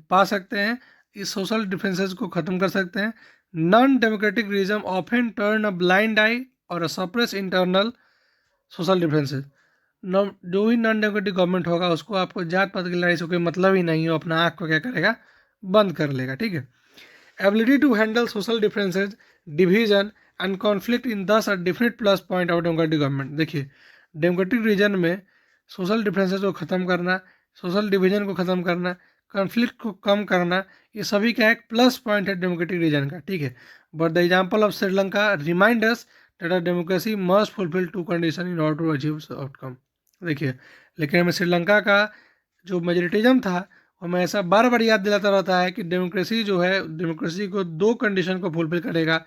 [SPEAKER 1] पा सकते हैं, इस सोशल डिफरेंसेस को ख़त्म कर सकते हैं। Non democratic regime often turn a blind eye और a suppress internal social differences. जो भी नॉन डेमोक्रेटिक गवर्नमेंट होगा उसको आपको जात पात की लड़ाई से कोई मतलब ही नहीं हो, अपना आँख को क्या करेगा, बंद कर लेगा, ठीक है। Ability to handle social differences, division and conflict in this a different plus point of democratic government. देखिए, डेमोक्रेटिक रीजन में सोशल डिफरेंसेज को ख़त्म करना, सोशल डिवीजन को ख़त्म करना, कॉन्फ्लिक्ट को कम करना, ये सभी का एक प्लस पॉइंट है डेमोक्रेटिक रीजन का, ठीक है। But the example of Sri Lanka remind us that a democracy must fulfil two condition in order to achieve outcome. देखिए, लेकिन हमें श्रीलंका का जो मेजोरिटिज्म था हमें ऐसा बार बार याद दिलाता रहता है कि डेमोक्रेसी जो है, डेमोक्रेसी को 2 कंडीशन को फुलफिल करेगा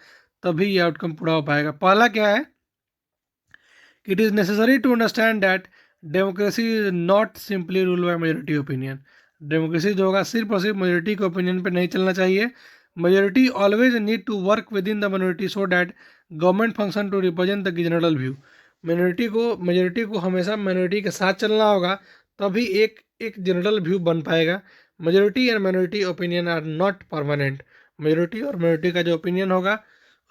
[SPEAKER 1] तभी ये आउटकम पूरा हो पाएगा। पहला क्या है, it is necessary to understand that democracy is not simply rule by majority opinion. Democracy जो होगा सिर्फ और सिर्फ मेजोरिटी के ओपिनियन पे नहीं चलना चाहिए। Majority always need to work within the minority so that government function to represent the general view. Majority को हमेशा माइनॉरिटी के साथ चलना होगा, तभी एक एक जनरल व्यू बन पाएगा। Majority and minority opinion are not permanent. Majority और माइनॉरिटी का जो ओपिनियन होगा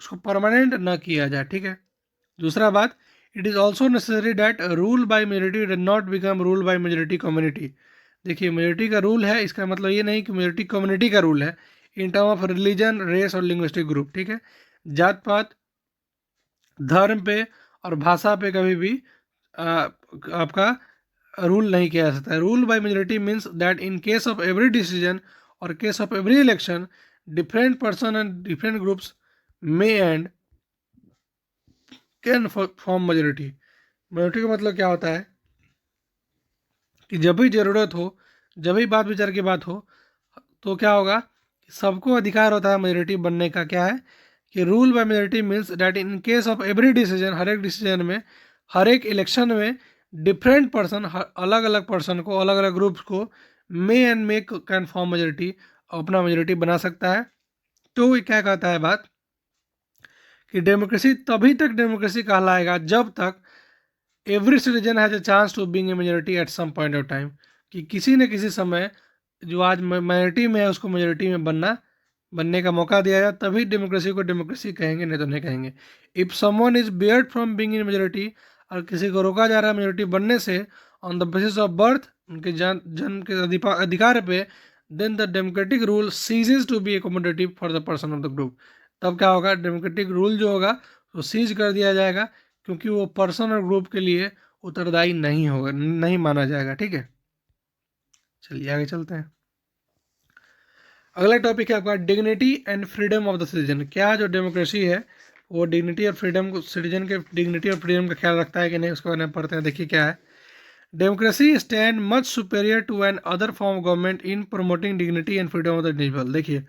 [SPEAKER 1] उसको परमानेंट ना किया जाए, ठीक है। दूसरा बात, it is also necessary that rule by majority does not become rule by majority community. देखिए, मेजोरिटी का रूल है, इसका मतलब ये नहीं कि मेजोरिटी कम्युनिटी का रूल है in term of religion, race और लिंग्विस्टिक ग्रुप, ठीक है। जात पात, धर्म पे और भाषा पे कभी भी आपका रूल नहीं किया जा सकता है। Rule by majority means that in case of every decision और case of every election different person and different groups may and can form majority. Majority का मतलब क्या होता है कि जब भी ज़रूरत हो, जब भी बात विचार की बात हो, तो क्या होगा, सबको अधिकार होता है मेजोरिटी बनने का। क्या है कि rule by majority means that in case of every decision, हर एक डिसीजन में, हर एक इलेक्शन में डिफरेंट पर्सन, अलग अलग पर्सन को, अलग अलग ग्रुप्स को may and may can form majority, अपना मेजोरिटी बना सकता है। तो ये क्या कहता है बात कि डेमोक्रेसी तभी तक डेमोक्रेसी कहलाएगा जब तक every citizen has a chance to being a majority at some point of time, कि किसी न किसी समय जो आज माइनॉरिटी में है उसको मेजोरिटी में बनने का मौका दिया जाए, तभी डेमोक्रेसी को डेमोक्रेसी कहेंगे, नहीं तो नहीं कहेंगे। If someone is Baird from being in majority, और किसी को रोका जा रहा है मेजोरिटी बनने से on the basis of birth, उनके जन्म के अधिकार पे, then the democratic rule ceases to be accommodative for the person of the group. तब क्या होगा, डेमोक्रेटिक रूल जो होगा वो सीज कर दिया जाएगा, क्योंकि वो पर्सन और ग्रुप के लिए उत्तरदायी नहीं होगा, नहीं माना जाएगा। ठीक है, चलिए आगे चलते हैं। अगला टॉपिक है आपका dignity and freedom of the citizen. क्या जो डेमोक्रेसी है वो डिग्निटी और फ्रीडम को, सिटीजन के डिग्निटी और फ्रीडम का ख्याल रखता है कि नहीं, उसके बारे में पढ़ते हैं। देखिए क्या है, democracy stand much superior to an other form of government in promoting dignity and freedom of the individual. देखिए,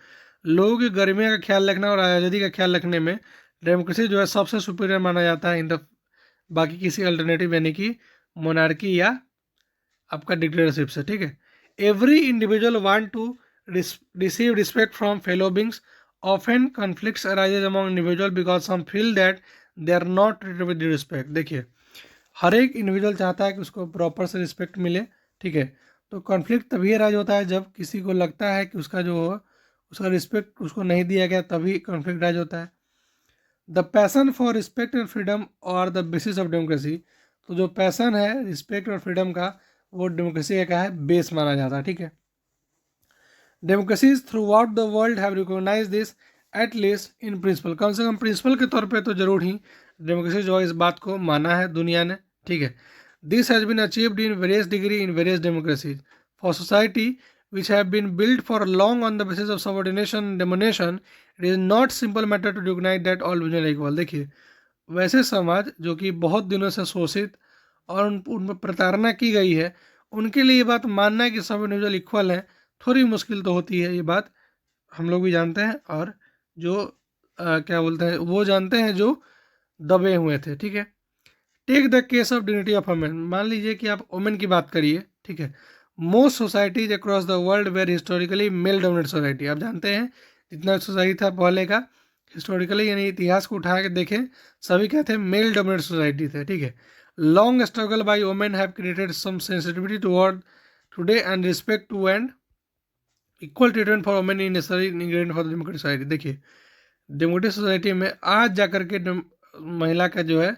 [SPEAKER 1] लोगों की गर्मियों का ख्याल रखना और आज़ादी का ख्याल रखने में डेमोक्रेसी जो है सबसे सुपेरियर माना जाता है इन द बाकी किसी अल्टरनेटिव, यानी कि मोनार्की या आपका डिक्टेटरशिप से। ठीक है, every individual want to receive respect from fellow beings, often conflicts arises among individual because some feel that they are not treated with respect. देखिए, हर एक इंडिविजुअल चाहता है कि उसको प्रॉपर से रिस्पेक्ट मिले। ठीक है, तो कॉन्फ्लिक्ट तभी अराइज होता है जब किसी को लगता है कि उसका जो उसका रिस्पेक्ट उसको नहीं दिया गया, तभी कॉन्फ्लिक्ट अराइज होता है। The passion for respect and freedom और द बेसिस ऑफ डेमोक्रेसी। तो जो पैसन है रिस्पेक्ट और फ्रीडम का, वो डेमोक्रेसी का क्या है, बेस माना जाता है। ठीक है, democracies throughout the world have recognise this at least in principle. कम से कम प्रिंसिपल के तौर पे तो जरूर ही डेमोक्रेसी जो है इस बात को माना है दुनिया ने। ठीक है, this has been achieved in various degree in various democracies for society which have been built for long on the basis of subordination and domination, it is not simple matter to recognize that all women are equal। देखिए, वैसे समाज जो कि बहुत दिनों से शोषित और उन पर प्रताड़ना की गई है, उनके लिए ये बात मानना है कि सब इंडिविजुअल इक्वल हैं, थोड़ी मुश्किल तो होती है। ये बात हम लोग भी जानते हैं, और जो क्या बोलते हैं वो जानते हैं जो दबे हुए थे। ठीक है, take the case of dignity of women. मान लीजिए कि आप वुमेन की बात करिए। ठीक है, most societies across the world were historically male dominated society. आप जानते हैं जितना सोसाइटी था पहले का, हिस्टोरिकली यानी इतिहास को उठा के देखें, सभी क्या थे, मेल डोमिनेटेड सोसाइटी थे। ठीक है, long struggle by women have created some sensitivity toward today and respect to and equal treatment for women in necessary ingredient for the democratic society. देखिए, डेमोक्रेटिक सोसाइटी में आज जाकर के महिला का जो है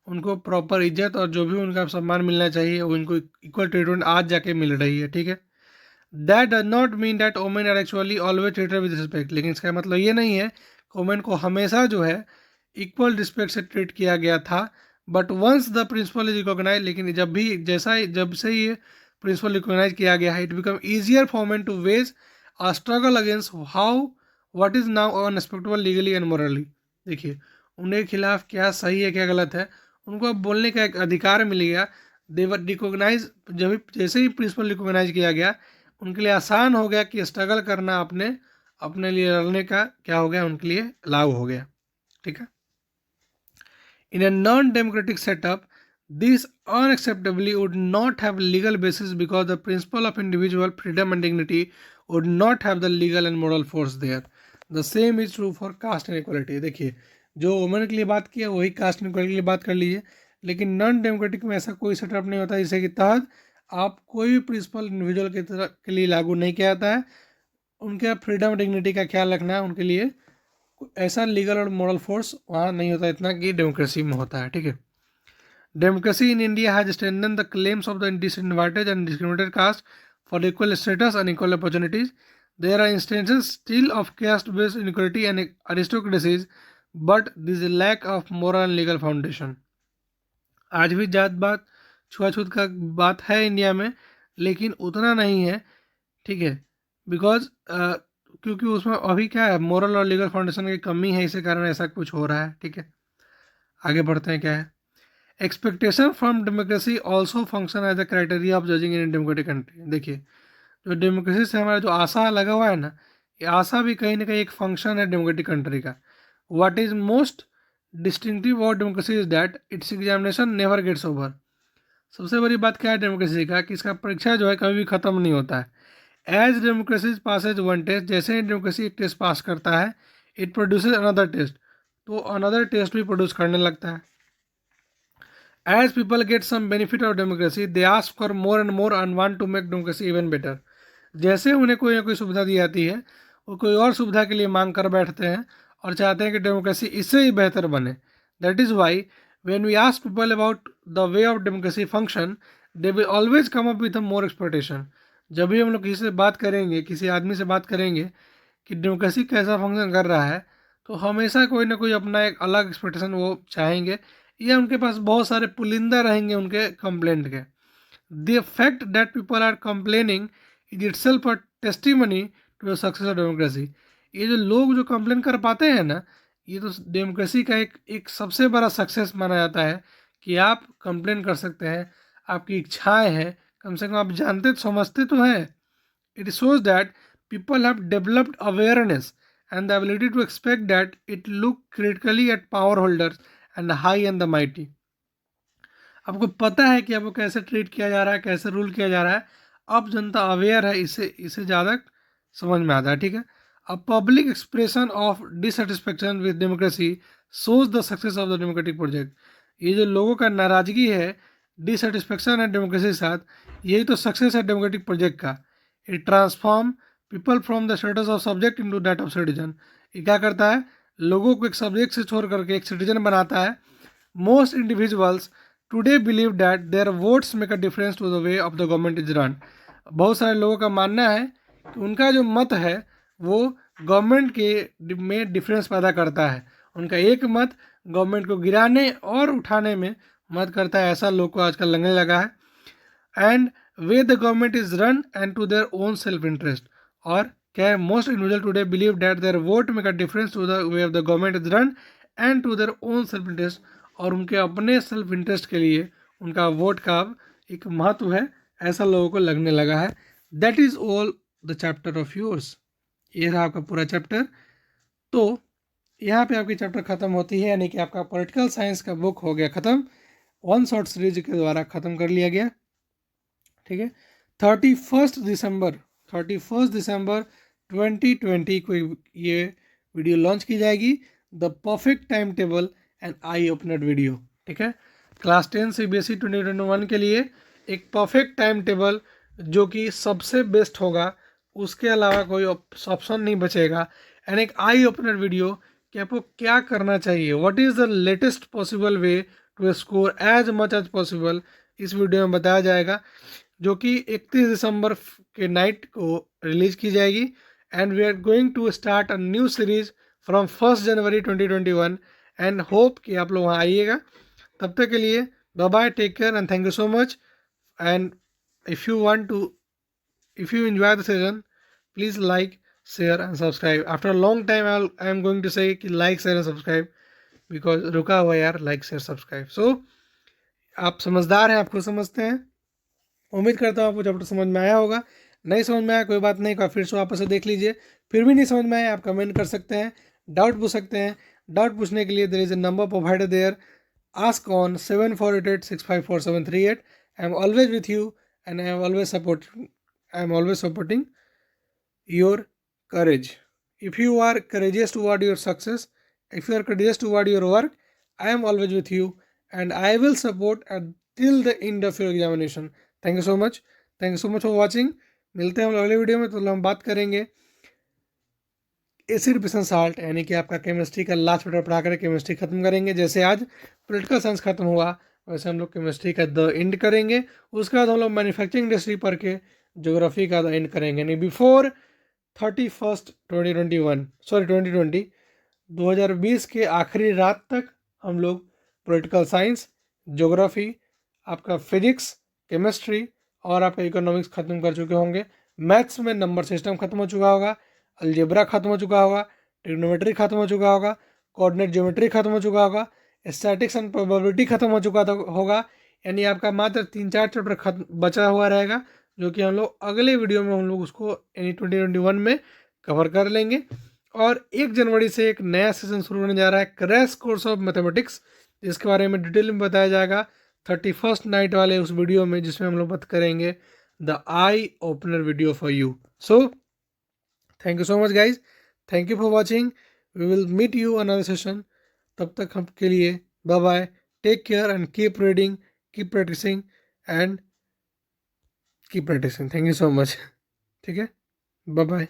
[SPEAKER 1] उनको प्रॉपर इज्जत और जो भी उनका सम्मान मिलना चाहिए वो इनको इक्वल ट्रीटमेंट आज जाके मिल रही है। ठीक है, that does not mean that women are actually always treated with respect. लेकिन इसका मतलब ये नहीं है कि वुमेन को हमेशा जो है इक्वल रिस्पेक्ट से ट्रीट किया गया था। But once the principle is recognise, लेकिन जब से ये प्रिंसिपल रिकॉग्नाइज किया गया है, it become easier for women to wage a struggle against how what is now unacceptable legally and morally. देखिए, उनके खिलाफ क्या सही है क्या गलत है, उनको अब बोलने का एक अधिकार मिल गया। देवर रिकॉग्नाइज, जब जैसे ही प्रिंसिपल रिकॉग्नाइज किया गया, उनके लिए आसान हो गया कि स्ट्रगल करना अपने लिए लड़ने का क्या हो गया, उनके लिए लागू हो गया। ठीक है, in a non democratic setup this unacceptably would not have legal basis because the principle of individual freedom and dignity would not have the legal and moral force there. The same is true for caste inequality। देखिए, जो women के लिए बात किया वही cast inequality के लिए बात कर लीजिए। लेकिन नॉन डेमोक्रेटिक में ऐसा कोई सेटअप नहीं होता जिसके तहत आप कोई भी प्रिंसिपल इंडिविजुअल के लिए लागू नहीं किया जाता है। उनके फ्रीडम डिग्निटी का ख्याल रखना है उनके लिए, ऐसा लीगल और मोरल फोर्स वहाँ नहीं होता इतना कि डेमोक्रेसी में होता है। ठीक है, democracy in India has strengthen the claims of the disadvantage and discriminated caste for equal status and equal opportunities. There are instances still of caste based inequality and aristocracies, but this lack of moral and legal foundation. आज भी जात बात छुआछूत का बात है India में, लेकिन उतना नहीं है। ठीक है, बिकॉज क्योंकि उसमें अभी क्या है, मोरल और लीगल फाउंडेशन की कमी है, इसी कारण ऐसा कुछ हो रहा है। ठीक है, आगे बढ़ते हैं। क्या है, expectation from democracy also function as a criteria of judging in democratic country. देखिए, जो डेमोक्रेसी से हमारा जो आशा लगा हुआ है ना, ये आशा भी कहीं ना कहीं एक फंक्शन है डेमोक्रेटिक कंट्री का। What is most distinctive of democracy is that its examination never gets over. सबसे बड़ी बात क्या है डेमोक्रेसी का, कि इसका परीक्षा जो है कभी भी ख़त्म नहीं होता है। As democracy passes one test, जैसे ही डेमोक्रेसी एक टेस्ट पास करता है, इट प्रोड्यूसेस अनदर टेस्ट, तो अनदर टेस्ट भी प्रोड्यूस करने लगता है। As people get some benefit of democracy they ask for more and more and want to make democracy even better. जैसे उन्हें कोई ना कोई सुविधा दी जाती है, वो कोई और सुविधा के लिए मांग कर बैठते हैं और चाहते हैं कि डेमोक्रेसी इससे ही बेहतर बने। That is why when we ask people about the way of democracy function, they will always come up with a more expectation। जब भी हम लोग किसी से बात करेंगे, किसी आदमी से बात करेंगे कि डेमोक्रेसी कैसा फंक्शन कर रहा है, तो हमेशा कोई ना कोई अपना एक अलग एक्सपेक्टेशन वो चाहेंगे, या उनके पास बहुत सारे पुलिंदा रहेंगे उनके कंप्लेंट के। The fact that people are complaining is itself a testimony to the success of democracy. ये जो लोग जो कंप्लेन कर पाते हैं ना, ये तो डेमोक्रेसी का एक सबसे बड़ा सक्सेस माना जाता है कि आप कंप्लेन कर सकते हैं, आपकी इच्छाएं हैं, कम से कम आप जानते तो समझते तो हैं। It shows that people have developed awareness and the ability to expect that it look critically at power holders and high and the mighty. आपको पता है कि आपको कैसे ट्रीट किया जा रहा है, कैसे रूल किया जा रहा है, अब जनता अवेयर है, इससे ज़्यादा समझ में आता है। ठीक है, a public expression of dissatisfaction with democracy shows the success of the democratic project. ये जो लोगों का नाराजगी है, डिससेटिस्फेक्शन है डेमोक्रेसी के साथ, यही तो सक्सेस है डेमोक्रेटिक प्रोजेक्ट का। It transform people from the status of subject into that of citizen. ये क्या करता है, लोगों को एक सब्जेक्ट से छोड़ करके एक सिटीजन बनाता है। Most individuals today believe that their votes make a difference to the way of the government is run. बहुत सारे लोगों का मानना है कि उनका जो मत है वो गवर्नमेंट के में डिफरेंस पैदा करता है। उनका एक मत गवर्नमेंट को गिराने और उठाने में मदद करता है, ऐसा लोग को आजकल लगने लगा है। And way the government is run and to their own self interest. और क्या है, most individual today believe that their vote make a difference to the way of the government is run and to their own self interest. और उनके अपने self interest के लिए उनका vote का एक महत्व है, ऐसा लोगों को लगने लगा है। That is all the chapter of yours. ये रहा आपका पूरा चैप्टर। तो यहाँ पे आपकी चैप्टर खत्म होती है, यानी कि आपका पॉलिटिकल साइंस का बुक हो गया खत्म, वन शॉट सीरीज के द्वारा खत्म कर लिया गया। ठीक है, 31 दिसंबर 2020 को ये वीडियो लॉन्च की जाएगी, the perfect time table and eye opener video. ठीक है, क्लास 10 CBSE 2021 के लिए एक परफेक्ट टाइम टेबल जो कि सबसे बेस्ट होगा, उसके अलावा कोई ऑप्शन नहीं बचेगा। एंड एक आई ओपनर वीडियो कि आपको क्या करना चाहिए, what is the latest possible way to score as much as possible, इस वीडियो में बताया जाएगा, जो कि 31 दिसंबर के नाइट को रिलीज की जाएगी। And we are going to start a new series from 1 January 2021 and hope कि आप लोग वहाँ आइएगा। तब तक के लिए bye bye, take care and thank you so much. And if you enjoy the session, please like, share and subscribe. After a long time I am going to say कि like, share and subscribe, because रुका हुआ यार, like, share, subscribe। So आप समझदार हैं, आप खुद समझते हैं। उम्मीद करता हूँ आपको चैप्टर समझ में आया होगा। नहीं समझ में आया कोई बात नहीं, का फिर से वापस से देख लीजिए। फिर भी नहीं समझ में आया आप कमेंट कर सकते हैं, डाउट पूछ सकते हैं। डाउट पूछने के लिए there is a number provided there, ask on 7488654738। I am always with you and I am always supporting your courage. If you are courageous toward your success, if you are courageous toward your work, I am always with you and I will support till the end of your examination. Thank you so much. Thank you so much for watching. मिलते हैं हम अगले video में, तो हम बात करेंगे acid बेसन साल्ट, यानी कि आपका केमिस्ट्री का लास्ट चैप्टर पढ़ा कर केमिस्ट्री खत्म करेंगे। जैसे आज पॉलिटिकल साइंस खत्म हुआ, वैसे हम लोग केमिस्ट्री का द एंड करेंगे। उसके बाद हम लोग मैन्युफैक्चरिंग इंडस्ट्री पढ़ के ज्योग्राफी का द एंड करेंगे। यानी बिफोर 2020 के आखिरी रात तक हम लोग पॉलिटिकल साइंस, ज्योग्राफी, आपका फिजिक्स, केमिस्ट्री और आपका इकोनॉमिक्स खत्म कर चुके होंगे। मैथ्स में नंबर सिस्टम खत्म हो चुका होगा, अलजेब्रा खत्म हो चुका होगा, ट्रिग्नोमेट्री खत्म हो चुका होगा, कोऑर्डिनेट ज्योमेट्री खत्म हो चुका होगा, स्टैटिक्स एंड प्रोबेबिलिटी खत्म हो चुका होगा। यानी आपका मात्र 3-4 चैप्टर बचा हुआ रहेगा, जो कि हम लोग अगले वीडियो में हम लोग उसको यानी 2021 में कवर कर लेंगे। और 1 जनवरी से एक नया सेशन शुरू होने जा रहा है, क्रैश कोर्स ऑफ मैथमेटिक्स, जिसके बारे में डिटेल में बताया जाएगा 31st नाइट वाले उस वीडियो में, जिसमें हम लोग बात करेंगे the eye opener video for you. So thank you so much guys. Thank you for watching. We will meet you another session. तब तक हम के लिए bye bye. Take care and keep reading, keep practicing and keep practicing. Thank you so much. ठीक है, bye bye.